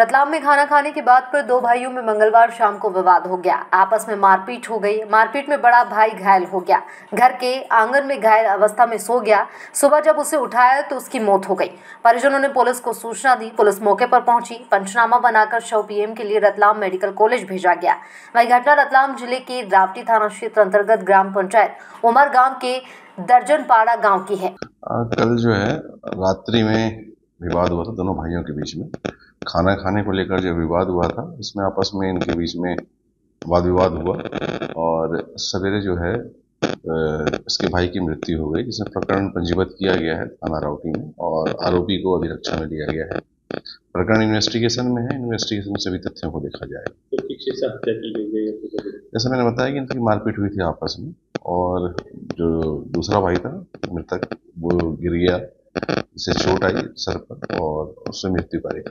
रतलाम में खाना खाने की बात पर दो भाइयों में मंगलवार शाम को विवाद हो गया। आपस में मारपीट हो गई। मारपीट में बड़ा भाई घायल हो गया, घर के आंगन में घायल अवस्था में सो गया। सुबह जब उसे उठाया तो उसकी मौत हो गई। परिजनों ने पुलिस को सूचना दी। पुलिस मौके पर पहुंची। पंचनामा बनाकर शव पीएम के लिए रतलाम मेडिकल कॉलेज भेजा गया। वही घटना रतलाम जिले के रावटी थाना क्षेत्र अंतर्गत ग्राम पंचायत उमर गांव के दर्जनपाड़ा गांव की है। कल जो है रात्रि में विवाद हुआ था दोनों भाइयों के बीच में। खाना खाने को लेकर जो विवाद हुआ था इसमें आपस में इनके बीच में वाद विवाद हुआ और सवेरे जो है इसके भाई की मृत्यु हो गई, जिसमें प्रकरण पंजीबद्ध किया गया है थाना रावटी में और आरोपी को अभिरक्षा में लिया गया है। प्रकरण इन्वेस्टिगेशन में है। इन्वेस्टिगेशन में सभी तथ्यों को देखा जाएगा। तो किस चीज़ से हत्या की गई है? जैसे मैंने बताया कि इनकी मारपीट हुई थी आपस में और जो दूसरा भाई था मृतक वो गिर गया, जिससे चोट आई सर पर और उससे मृत्यु पाई।